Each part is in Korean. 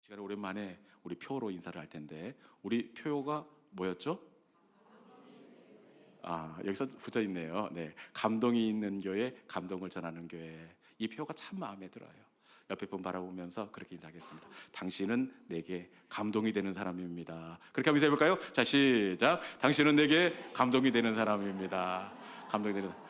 시간에 오랜만에 우리 표로 인사를 할 텐데, 우리 표가 뭐였죠? 여기서 붙어 있네요. 네, 감동이 있는 교회, 감동을 전하는 교회. 이 표가 참 마음에 들어요. 옆에 분 바라보면서 그렇게 인사하겠습니다. 당신은 내게 감동이 되는 사람입니다. 그렇게 한번 인사해볼까요? 자, 시작. 당신은 내게 감동이 되는 사람입니다. 감동이 되는 사람.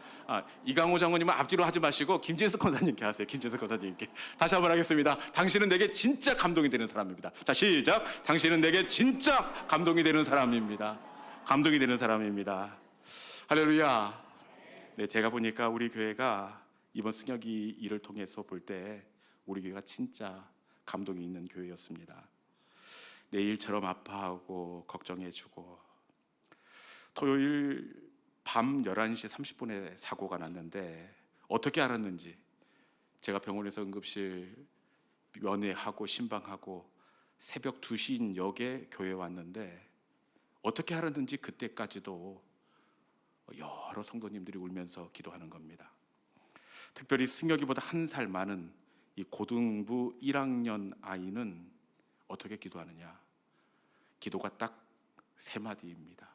이강호 장로님은 앞뒤로 하지 마시고 김진석 권사님께 하세요. 김진석 권사님께. 다시 한번 하겠습니다. 당신은 내게 진짜 감동이 되는 사람입니다. 자, 시작. 당신은 내게 진짜 감동이 되는 사람입니다. 감동이 되는 사람입니다. 할렐루야. 네, 제가 보니까 우리 교회가 이번 승혁이 일을 통해서 볼 때 우리 교회가 진짜 감동이 있는 교회였습니다. 내일처럼 아파하고 걱정해주고, 토요일 밤 11시 30분에 사고가 났는데 어떻게 알았는지, 제가 병원에서 응급실 면회하고 신방하고 새벽 2시인 역에 교회에 왔는데 어떻게 알았는지 그때까지도 여러 성도님들이 울면서 기도하는 겁니다. 특별히 승혁이보다 1살 많은 이 고등부 1학년 아이는 어떻게 기도하느냐? 기도가 딱 3마디입니다.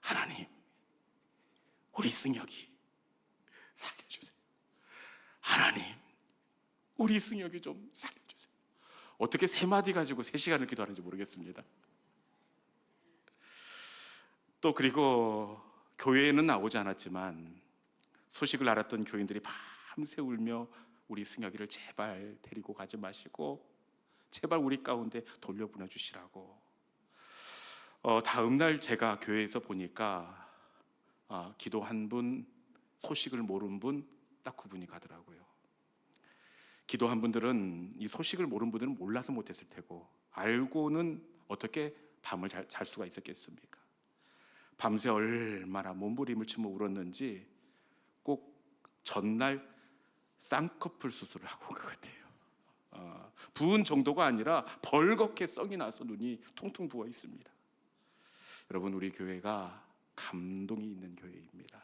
하나님, 우리 승혁이 살려주세요. 하나님, 우리 승혁이 좀 살려주세요. 어떻게 3마디 가지고 3시간을 기도하는지 모르겠습니다. 또 그리고 교회에는 나오지 않았지만 소식을 알았던 교인들이 밤새 울며 우리 승혁이를 제발 데리고 가지 마시고 제발 우리 가운데 돌려보내 주시라고. 다음 날 제가 교회에서 보니까 기도한 분, 소식을 모른 분 딱 9분이 가더라고요. 기도한 분들은, 이 소식을 모르는 분들은 몰라서 못했을 테고, 알고는 어떻게 밤을 잘 수가 있었겠습니까? 밤새 얼마나 몸부림을 치며 울었는지 꼭 전날 쌍꺼풀 수술을 하고 온 것 같아요. 부은 정도가 아니라 벌겋게 썽이 나서 눈이 퉁퉁 부어 있습니다. 여러분, 우리 교회가 감동이 있는 교회입니다.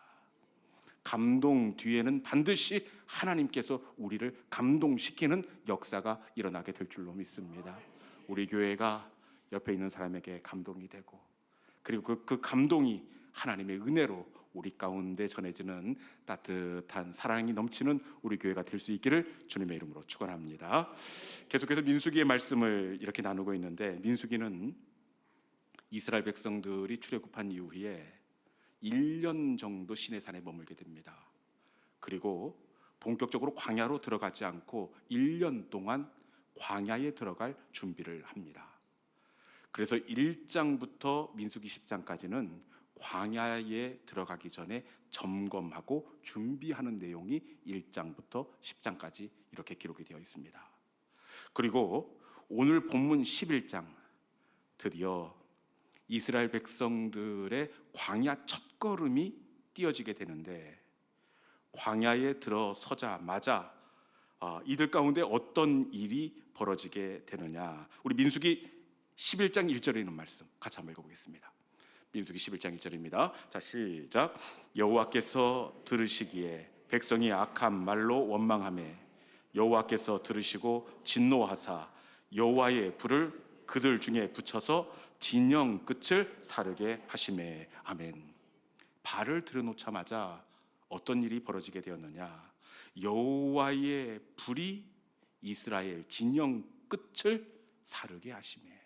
감동 뒤에는 반드시 하나님께서 우리를 감동시키는 역사가 일어나게 될 줄로 믿습니다. 우리 교회가 옆에 있는 사람에게 감동이 되고, 그리고 그 감동이 하나님의 은혜로 우리 가운데 전해지는 따뜻한 사랑이 넘치는 우리 교회가 될 수 있기를 주님의 이름으로 축원합니다. 계속해서 민수기의 말씀을 이렇게 나누고 있는데, 민수기는 이스라엘 백성들이 출애굽한 이후에 1년 정도 시내산에 머물게 됩니다. 그리고 본격적으로 광야로 들어가지 않고 1년 동안 광야에 들어갈 준비를 합니다. 그래서 1장부터 민수기 10장까지는 광야에 들어가기 전에 점검하고 준비하는 내용이 1장부터 10장까지 이렇게 기록이 되어 있습니다. 그리고 오늘 본문 11장, 드디어 이스라엘 백성들의 광야 첫걸음이 띄어지게 되는데, 광야에 들어서자마자 이들 가운데 어떤 일이 벌어지게 되느냐, 우리 민수기 11장 1절에 있는 말씀 같이 한번 읽어보겠습니다. 민수기 11장 1절입니다. 자, 시작. 여호와께서 들으시기에 백성이 악한 말로 원망하매 여호와께서 들으시고 진노하사 여호와의 불을 그들 중에 붙여서 진영 끝을 사르게 하시매. 아멘. 발을 들여놓자마자 어떤 일이 벌어지게 되었느냐? 여호와의 불이 이스라엘 진영 끝을 사르게 하시매.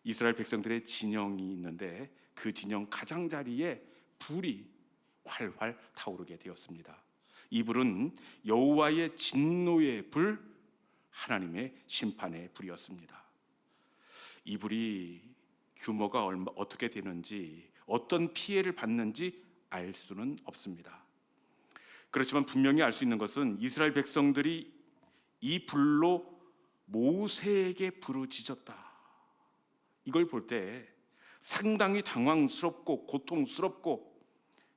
이스라엘 백성들의 진영이 있는데 그 진영 가장자리에 불이 활활 타오르게 되었습니다. 이 불은 여호와의 진노의 불, 하나님의 심판의 불이었습니다. 이 불이 규모가 어떻게 되는지, 어떤 피해를 받는지 알 수는 없습니다. 그렇지만 분명히 알 수 있는 것은 이스라엘 백성들이 이 불로 모세에게 부르짖었다, 이걸 볼 때 상당히 당황스럽고 고통스럽고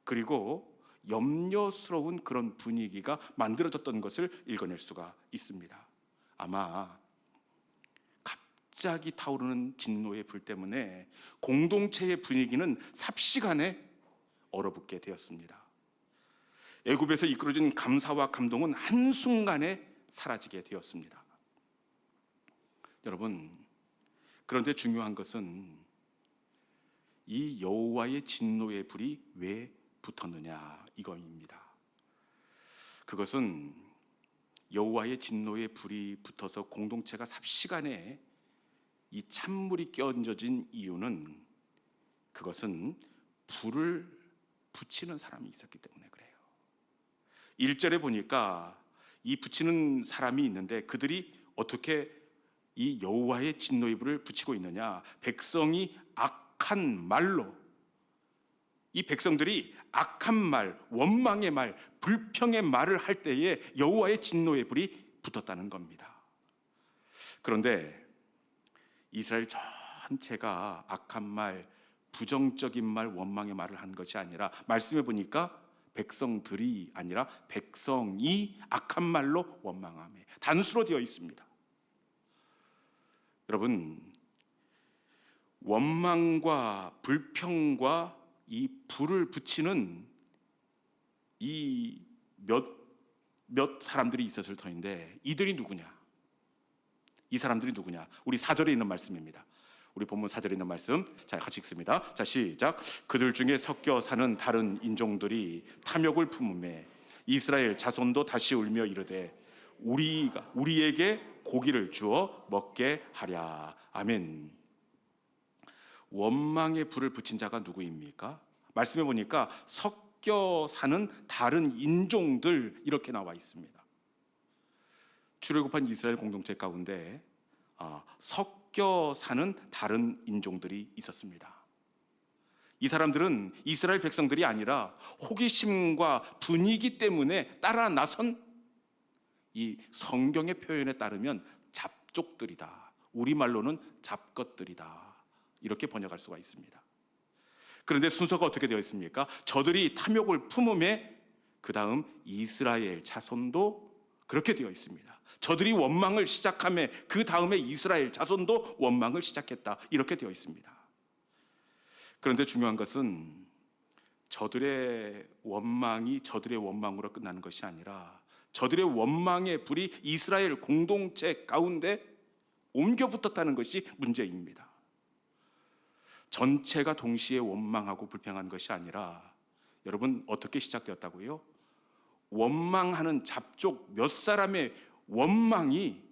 그리고 염려스러운 그런 분위기가 만들어졌던 것을 읽어낼 수가 있습니다. 아마 갑자기 타오르는 진노의 불 때문에 공동체의 분위기는 삽시간에 얼어붙게 되었습니다. 애굽에서 이끌어진 감사와 감동은 한순간에 사라지게 되었습니다. 여러분, 그런데 중요한 것은 이 여호와의 진노의 불이 왜 붙었느냐 이거입니다. 그것은 여호와의 진노의 불이 붙어서 공동체가 삽시간에 이 찬물이 끼얹어진 이유는, 그것은 불을 붙이는 사람이 있었기 때문에 그래요. 1절에 보니까 이 붙이는 사람이 있는데, 그들이 어떻게 이 여호와의 진노의 불을 붙이고 있느냐, 백성이 악한 말로, 이 백성들이 악한 말, 원망의 말, 불평의 말을 할 때에 여호와의 진노의 불이 붙었다는 겁니다. 그런데 이스라엘 전체가 악한 말, 부정적인 말, 원망의 말을 한 것이 아니라, 말씀해 보니까 백성들이 아니라 백성이 악한 말로 원망하며, 단수로 되어 있습니다. 여러분, 원망과 불평과 이 불을 붙이는 이 몇 사람들이 있었을 터인데, 이들이 누구냐? 이 사람들이 누구냐? 우리 4절에 있는 말씀입니다. 우리 본문 4절에 있는 말씀, 자, 같이 읽습니다. 자, 시작. 그들 중에 섞여 사는 다른 인종들이 탐욕을 품음에 이스라엘 자손도 다시 울며 이르되 우리에게 고기를 주어 먹게 하랴. 아멘. 원망의 불을 붙인 자가 누구입니까? 말씀해 보니까 섞여 사는 다른 인종들, 이렇게 나와 있습니다. 출애굽한 이스라엘 공동체 가운데 섞여 사는 다른 인종들이 있었습니다. 이 사람들은 이스라엘 백성들이 아니라 호기심과 분위기 때문에 따라 나선, 이 성경의 표현에 따르면 잡족들이다, 우리말로는 잡것들이다, 이렇게 번역할 수가 있습니다. 그런데 순서가 어떻게 되어 있습니까? 저들이 탐욕을 품음에 그 다음 이스라엘 자손도 그렇게 되어 있습니다. 저들이 원망을 시작하며 그 다음에 이스라엘 자손도 원망을 시작했다, 이렇게 되어 있습니다. 그런데 중요한 것은 저들의 원망이 저들의 원망으로 끝나는 것이 아니라, 저들의 원망의 불이 이스라엘 공동체 가운데 옮겨 붙었다는 것이 문제입니다. 전체가 동시에 원망하고 불평한 것이 아니라, 여러분, 어떻게 시작되었다고요? 원망하는 잡족 몇 사람의 원망이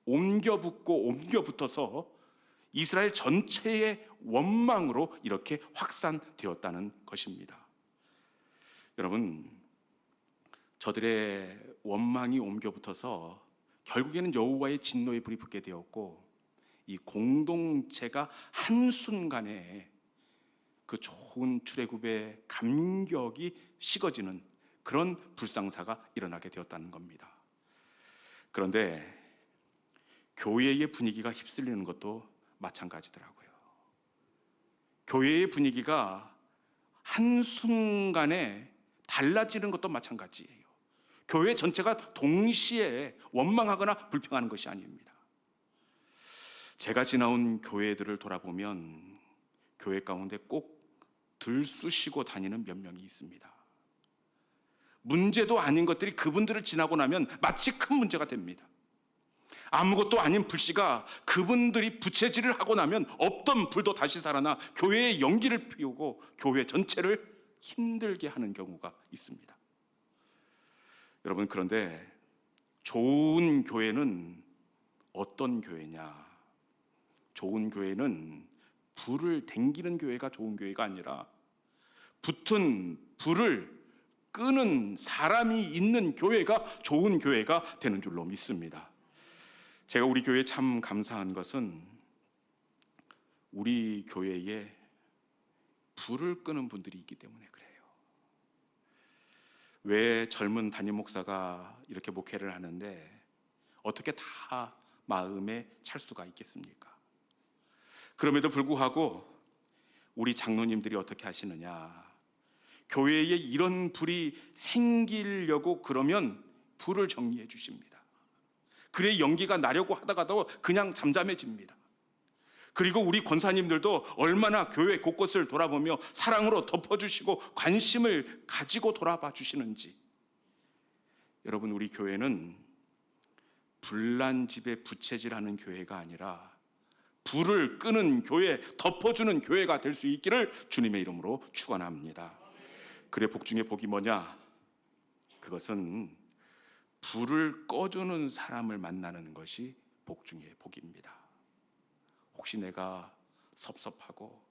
옮겨 붙어서 이스라엘 전체의 원망으로 이렇게 확산되었다는 것입니다. 여러분, 저들의 원망이 옮겨 붙어서 결국에는 여호와의 진노의 불이 붙게 되었고, 이 공동체가 한순간에 그 좋은 출애굽의 감격이 식어지는 그런 불상사가 일어나게 되었다는 겁니다. 그런데 교회의 분위기가 휩쓸리는 것도 마찬가지더라고요. 교회의 분위기가 한순간에 달라지는 것도 마찬가지예요. 교회 전체가 동시에 원망하거나 불평하는 것이 아닙니다. 제가 지나온 교회들을 돌아보면 교회 가운데 꼭 들쑤시고 다니는 몇 명이 있습니다. 문제도 아닌 것들이 그분들을 지나고 나면 마치 큰 문제가 됩니다. 아무것도 아닌 불씨가 그분들이 부채질을 하고 나면 없던 불도 다시 살아나 교회의 연기를 피우고 교회 전체를 힘들게 하는 경우가 있습니다. 여러분, 그런데 좋은 교회는 어떤 교회냐? 좋은 교회는 불을 댕기는 교회가 좋은 교회가 아니라 붙은 불을 끄는 사람이 있는 교회가 좋은 교회가 되는 줄로 믿습니다. 제가 우리 교회에 참 감사한 것은 우리 교회에 불을 끄는 분들이 있기 때문에 그래요. 왜 젊은 담임 목사가 이렇게 목회를 하는데 어떻게 다 마음에 찰 수가 있겠습니까? 그럼에도 불구하고 우리 장로님들이 어떻게 하시느냐? 교회에 이런 불이 생기려고 그러면 불을 정리해 주십니다. 그래 연기가 나려고 하다가도 그냥 잠잠해집니다. 그리고 우리 권사님들도 얼마나 교회 곳곳을 돌아보며 사랑으로 덮어주시고 관심을 가지고 돌아봐 주시는지. 여러분, 우리 교회는 불난 집에 부채질하는 교회가 아니라 불을 끄는 교회, 덮어주는 교회가 될 수 있기를 주님의 이름으로 축원합니다. 그래, 복 중에 복이 뭐냐? 그것은 불을 꺼주는 사람을 만나는 것이 복 중에 복입니다. 혹시 내가 섭섭하고,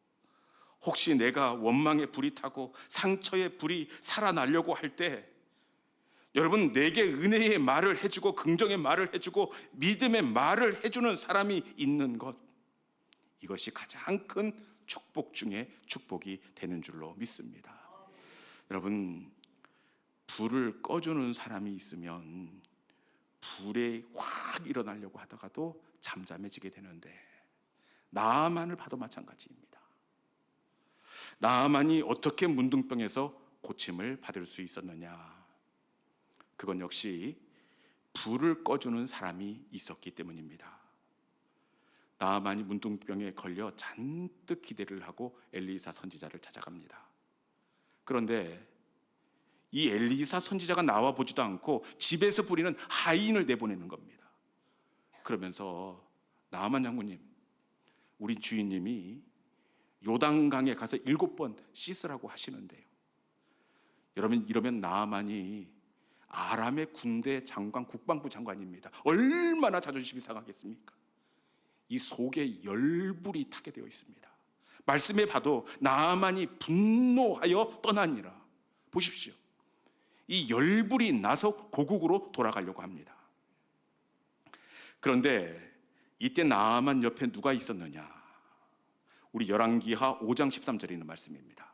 혹시 내가 원망의 불이 타고 상처의 불이 살아나려고 할 때, 여러분, 내게 은혜의 말을 해주고 긍정의 말을 해주고 믿음의 말을 해주는 사람이 있는 것, 이것이 가장 큰 축복 중에 축복이 되는 줄로 믿습니다. 여러분, 불을 꺼주는 사람이 있으면 불에 확 일어나려고 하다가도 잠잠해지게 되는데, 나아만을 봐도 마찬가지입니다. 나아만이 어떻게 문둥병에서 고침을 받을 수 있었느냐? 그건 역시 불을 꺼주는 사람이 있었기 때문입니다. 나아만이 문둥병에 걸려 잔뜩 기대를 하고 엘리사 선지자를 찾아갑니다. 그런데 이 엘리사 선지자가 나와 보지도 않고 집에서 부리는 하인을 내보내는 겁니다. 그러면서 나아만 장군님, 우리 주인님이 요단강에 가서 7번 씻으라고 하시는데요. 여러분, 이러면 나아만이 아람의 군대 장관, 국방부 장관입니다. 얼마나 자존심이 상하겠습니까? 이 속에 열불이 타게 되어 있습니다. 말씀에 봐도 나아만이 분노하여 떠나니라. 보십시오. 이 열불이 나서 고국으로 돌아가려고 합니다. 그런데 이때 나아만 옆에 누가 있었느냐? 우리 열왕기하 5장 13절에 있는 말씀입니다.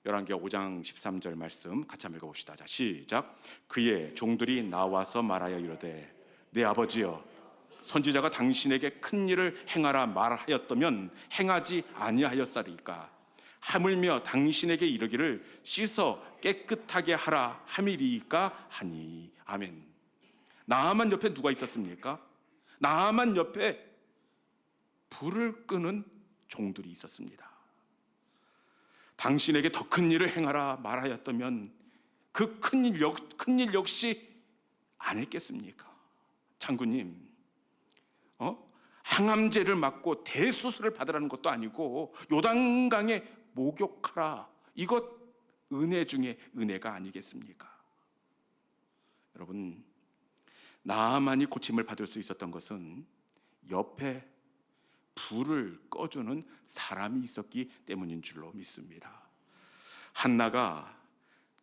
열왕기하 5장 13절 말씀 같이 한번 읽어봅시다. 자, 시작. 그의 종들이 나와서 말하여 이르되, 내 아버지여, 선지자가 당신에게 큰 일을 행하라 말하였다면 행하지 아니하였사리까? 하물며 당신에게 이르기를 씻어 깨끗하게 하라 함이리까 하니. 아멘. 나아만 옆에 누가 있었습니까? 나아만 옆에 불을 끄는 종들이 있었습니다. 당신에게 더 큰 일을 행하라 말하였다면 그 큰 일 역시 안 했겠습니까? 장군님, 항암제를 맞고 대수술을 받으라는 것도 아니고 요단강에 목욕하라, 이것 은혜 중에 은혜가 아니겠습니까? 여러분, 나아만이 고침을 받을 수 있었던 것은 옆에 불을 꺼주는 사람이 있었기 때문인 줄로 믿습니다. 한나가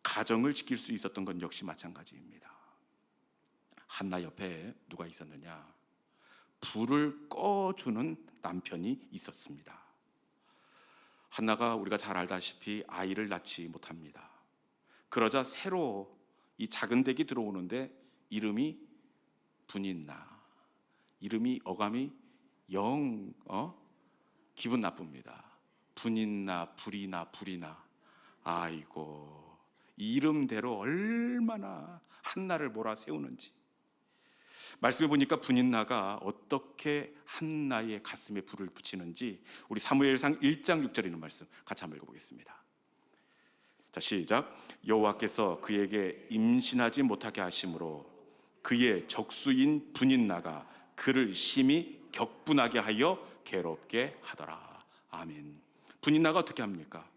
가정을 지킬 수 있었던 건 역시 마찬가지입니다. 한나 옆에 누가 있었느냐? 불을 꺼주는 남편이 있었습니다. 한나가 우리가 잘 알다시피 아이를 낳지 못합니다. 그러자 새로 이 작은 댁이 들어오는데 이름이 분인나, 이름이 어감이 영 기분 나쁩니다. 분인나, 불이나. 아이고, 이름대로 얼마나 한나를 몰아세우는지. 말씀해 보니까 분인나가 어떻게 한나의 가슴에 불을 붙이는지 우리 사무엘상 1장 6절에 있는 말씀 같이 한번 읽어보겠습니다. 자, 시작. 여호와께서 그에게 임신하지 못하게 하심으로 그의 적수인 분인나가 그를 심히 격분하게 하여 괴롭게 하더라. 아멘. 분인나가 어떻게 합니까?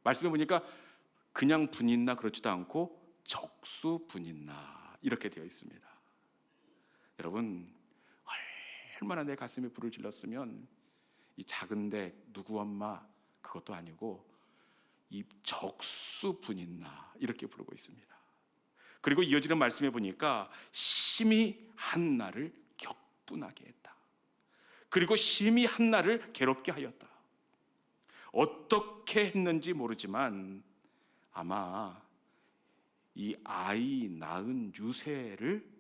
말씀해 보니까 그냥 분인나 그렇지도 않고 적수 분인나 이렇게 되어 있습니다. 여러분, 얼마나 내 가슴에 불을 질렀으면 이 작은데 누구 엄마 그것도 아니고 이 적수 분인나 이렇게 부르고 있습니다. 그리고 이어지는 말씀해 보니까 심히 한나를 격분하게 했다. 그리고 심히 한나를 괴롭게 하였다. 어떻게 했는지 모르지만 아마 이 아이 낳은 유세를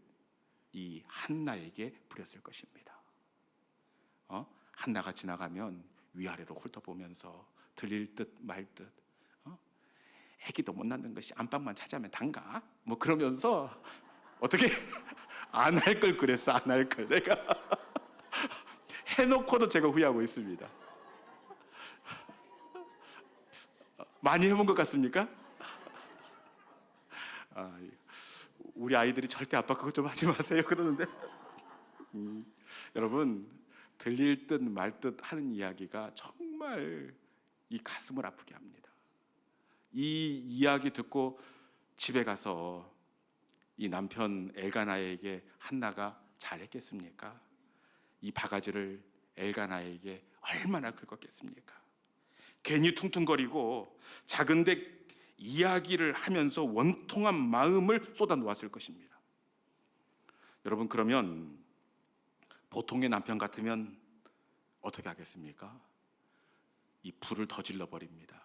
이 한나에게 부렸을 것입니다. 한나가 지나가면 위아래로 훑어보면서 들릴 듯 말 듯, 애기도 못 낳는 것이 안방만 차지하면 단가? 뭐 그러면서 어떻게 안 할 걸 그랬어. 안 할 걸 내가 해놓고도 제가 후회하고 있습니다. 많이 해본 것 같습니까? 우리 아이들이 절대 아빠 그거 좀 하지 마세요 그러는데 여러분, 들릴 듯 말 듯 하는 이야기가 정말 이 가슴을 아프게 합니다. 이 이야기 듣고 집에 가서 이 남편 엘가나에게 한나가 잘했겠습니까? 이 바가지를 엘가나에게 얼마나 긁었겠습니까? 괜히 퉁퉁거리고 작은데 이야기를 하면서 원통한 마음을 쏟아 놓았을 것입니다. 여러분, 그러면 보통의 남편 같으면 어떻게 하겠습니까? 이 불을 더 질러버립니다.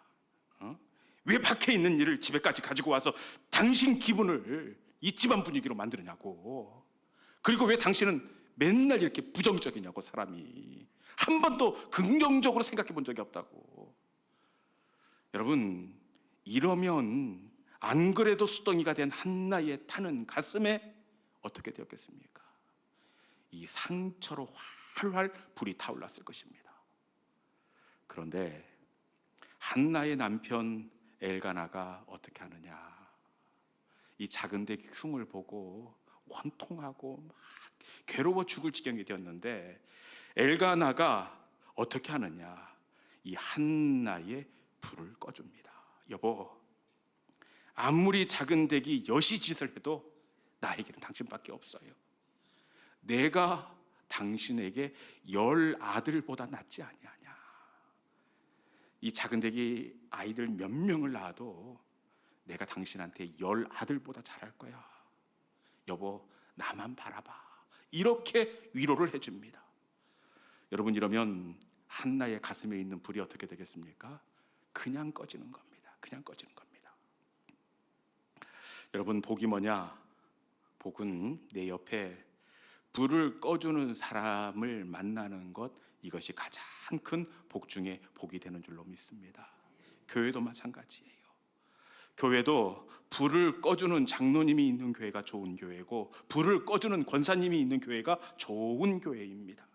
왜 밖에 있는 일을 집에까지 가지고 와서 당신 기분을 이 집안 분위기로 만드느냐고. 그리고 왜 당신은 맨날 이렇게 부정적이냐고. 사람이 한 번도 긍정적으로 생각해 본 적이 없다고. 여러분, 이러면 안 그래도 수덩이가 된 한나의 타는 가슴에 어떻게 되었겠습니까? 이 상처로 활활 불이 타올랐을 것입니다. 그런데 한나의 남편 엘가나가 어떻게 하느냐. 이 작은데 흉을 보고 원통하고 막 괴로워 죽을 지경이 되었는데 엘가나가 어떻게 하느냐. 이 한나의 불을 꺼줍니다. 여보, 아무리 작은 댁이 여시짓을 해도 나에게는 당신밖에 없어요. 내가 당신에게 10아들보다 낫지 아니하냐. 이 작은 댁이 아이들 몇 명을 낳아도 내가 당신한테 10아들보다 잘할 거야. 여보, 나만 바라봐. 이렇게 위로를 해줍니다. 여러분, 이러면 한나의 가슴에 있는 불이 어떻게 되겠습니까? 그냥 꺼지는 겁니다. 그냥 꺼지는 겁니다. 여러분, 복이 뭐냐? 복은 내 옆에 불을 꺼주는 사람을 만나는 것, 이것이 가장 큰 복 중에 복이 되는 줄로 믿습니다. 교회도 마찬가지예요. 교회도 불을 꺼주는 장로님이 있는 교회가 좋은 교회고, 불을 꺼주는 권사님이 있는 교회가 좋은 교회입니다.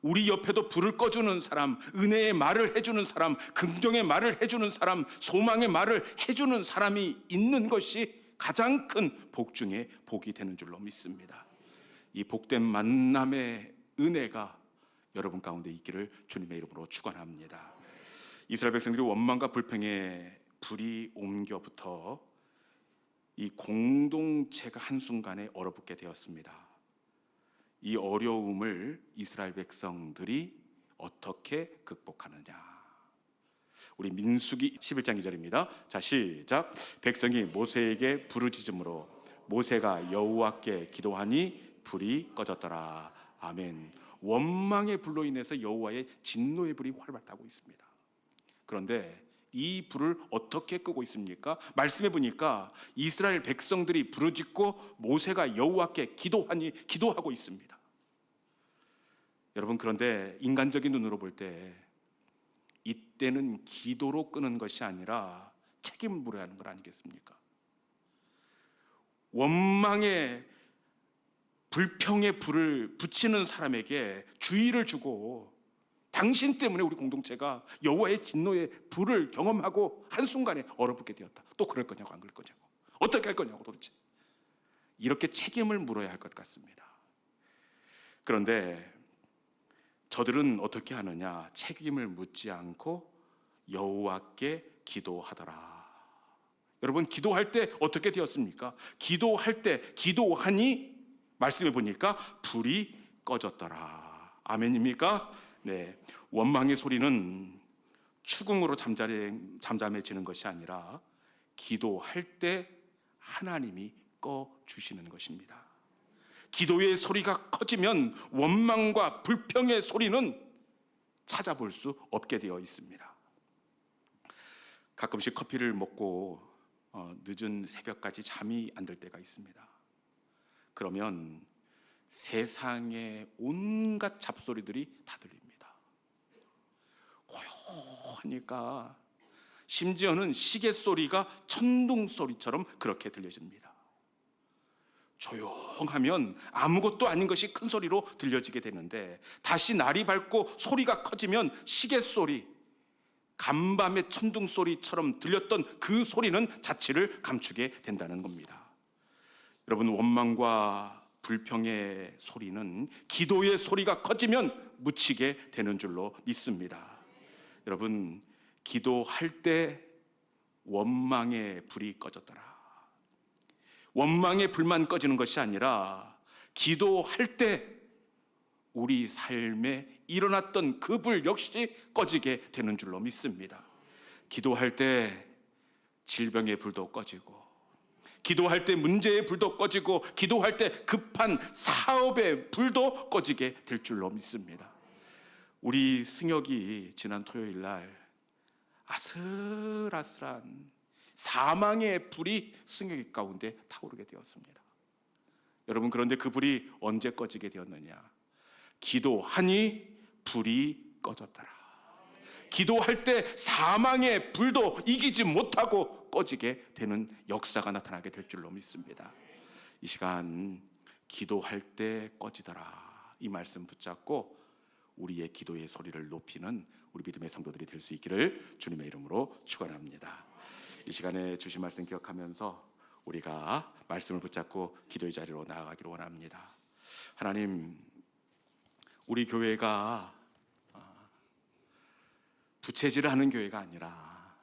우리 옆에도 불을 꺼주는 사람, 은혜의 말을 해주는 사람, 긍정의 말을 해주는 사람, 소망의 말을 해주는 사람이 있는 것이 가장 큰 복 중에 복이 되는 줄로 믿습니다. 이 복된 만남의 은혜가 여러분 가운데 있기를 주님의 이름으로 축원합니다. 이스라엘 백성들이 원망과 불평에 불이 옮겨붙어 이 공동체가 한순간에 얼어붙게 되었습니다. 이 어려움을 이스라엘 백성들이 어떻게 극복하느냐. 우리 민수기 11장 2절입니다. 자, 시작. 백성이 모세에게 부르짖음으로 모세가 여호와께 기도하니 불이 꺼졌더라. 아멘. 원망의 불로 인해서 여호와의 진노의 불이 활발 타고 있습니다. 그런데 이 불을 어떻게 끄고 있습니까? 말씀해 보니까 이스라엘 백성들이 부르짖고 모세가 여호와께 기도하고 있습니다. 여러분, 그런데 인간적인 눈으로 볼 때 이때는 기도로 끄는 것이 아니라 책임을 물어야 하는 것 아니겠습니까? 원망의 불평의 불을 붙이는 사람에게 주의를 주고, 당신 때문에 우리 공동체가 여호와의 진노의 불을 경험하고 한순간에 얼어붙게 되었다. 또 그럴 거냐고 안 그럴 거냐고, 어떻게 할 거냐고, 도대체 이렇게 책임을 물어야 할 것 같습니다. 그런데 저들은 어떻게 하느냐? 책임을 묻지 않고 여호와께 기도하더라. 여러분, 기도할 때 어떻게 되었습니까? 기도할 때 기도하니 말씀해 보니까 불이 꺼졌더라. 아멘입니까? 네. 원망의 소리는 추궁으로 잠잠해지는 것이 아니라 기도할 때 하나님이 꺼주시는 것입니다. 기도의 소리가 커지면 원망과 불평의 소리는 찾아볼 수 없게 되어 있습니다. 가끔씩 커피를 먹고 늦은 새벽까지 잠이 안 들 때가 있습니다. 그러면 세상의 온갖 잡소리들이 다 들립니다. 고요하니까 심지어는 시계 소리가 천둥 소리처럼 그렇게 들려집니다. 조용하면 아무것도 아닌 것이 큰 소리로 들려지게 되는데, 다시 날이 밝고 소리가 커지면 시계 소리, 간밤의 천둥 소리처럼 들렸던 그 소리는 자취를 감추게 된다는 겁니다. 여러분, 원망과 불평의 소리는 기도의 소리가 커지면 묻히게 되는 줄로 믿습니다. 여러분, 기도할 때 원망의 불이 꺼졌더라. 원망의 불만 꺼지는 것이 아니라 기도할 때 우리 삶에 일어났던 그 불 역시 꺼지게 되는 줄로 믿습니다. 기도할 때 질병의 불도 꺼지고, 기도할 때 문제의 불도 꺼지고, 기도할 때 급한 사업의 불도 꺼지게 될 줄로 믿습니다. 우리 승혁이 지난 토요일 날 아슬아슬한 사망의 불이 승혁이 가운데 타오르게 되었습니다. 여러분, 그런데 그 불이 언제 꺼지게 되었느냐? 기도하니 불이 꺼졌더라. 기도할 때 사망의 불도 이기지 못하고 꺼지게 되는 역사가 나타나게 될 줄로 믿습니다. 이 시간 기도할 때 꺼지더라, 이 말씀 붙잡고 우리의 기도의 소리를 높이는 우리 믿음의 성도들이 될 수 있기를 주님의 이름으로 축원합니다. 이 시간에 주신 말씀 기억하면서 우리가 말씀을 붙잡고 기도의 자리로 나아가기를 원합니다. 하나님, 우리 교회가 부채질을 하는 교회가 아니라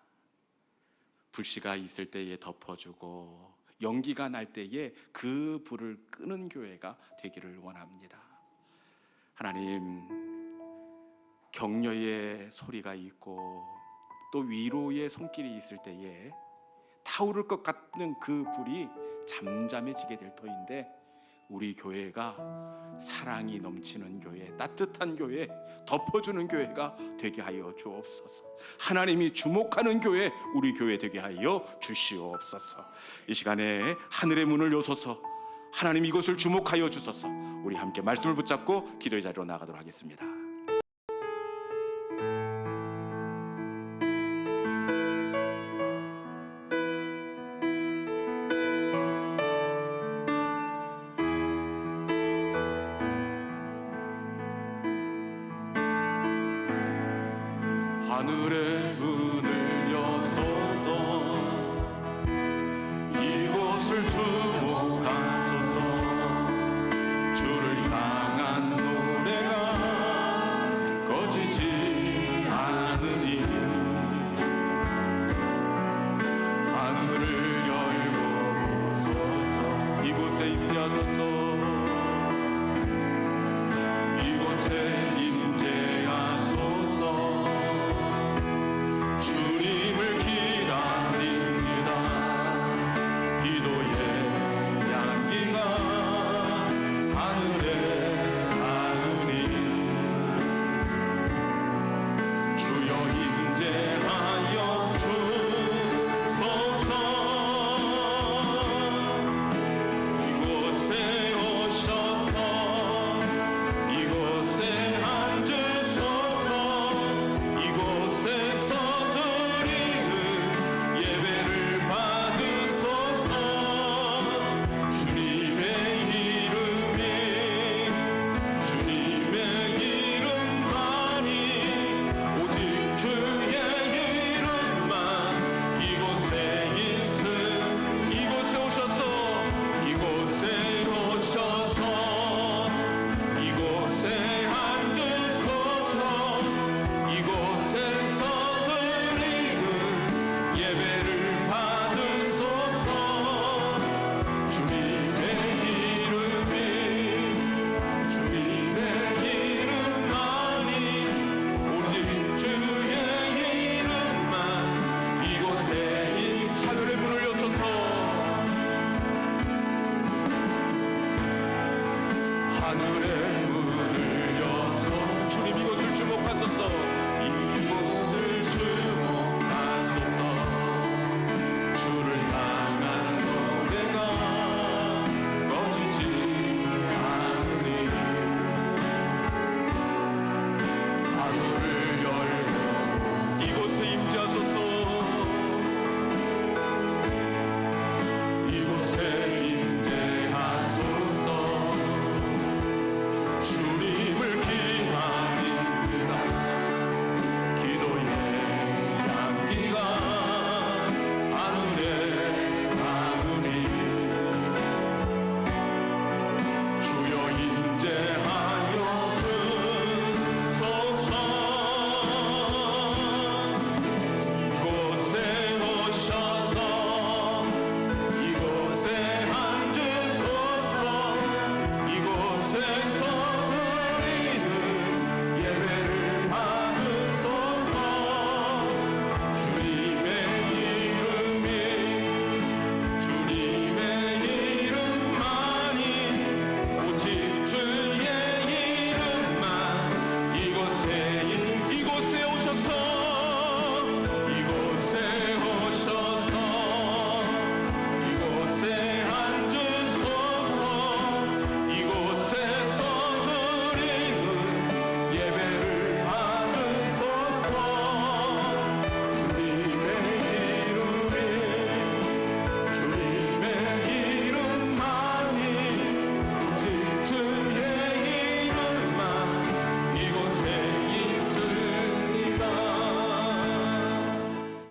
불씨가 있을 때에 덮어주고 연기가 날 때에 그 불을 끄는 교회가 되기를 원합니다. 하나님, 격려의 소리가 있고 또 위로의 손길이 있을 때에 타오를 것 같은 그 불이 잠잠해지게 될 터인데, 우리 교회가 사랑이 넘치는 교회, 따뜻한 교회, 덮어주는 교회가 되게 하여 주옵소서. 하나님이 주목하는 교회, 우리 교회 되게 하여 주시옵소서. 이 시간에 하늘의 문을 여소서 하나님 이것을 주목하여 주소서. 우리 함께 말씀을 붙잡고 기도의 자리로 나가도록 하겠습니다. 하늘의 문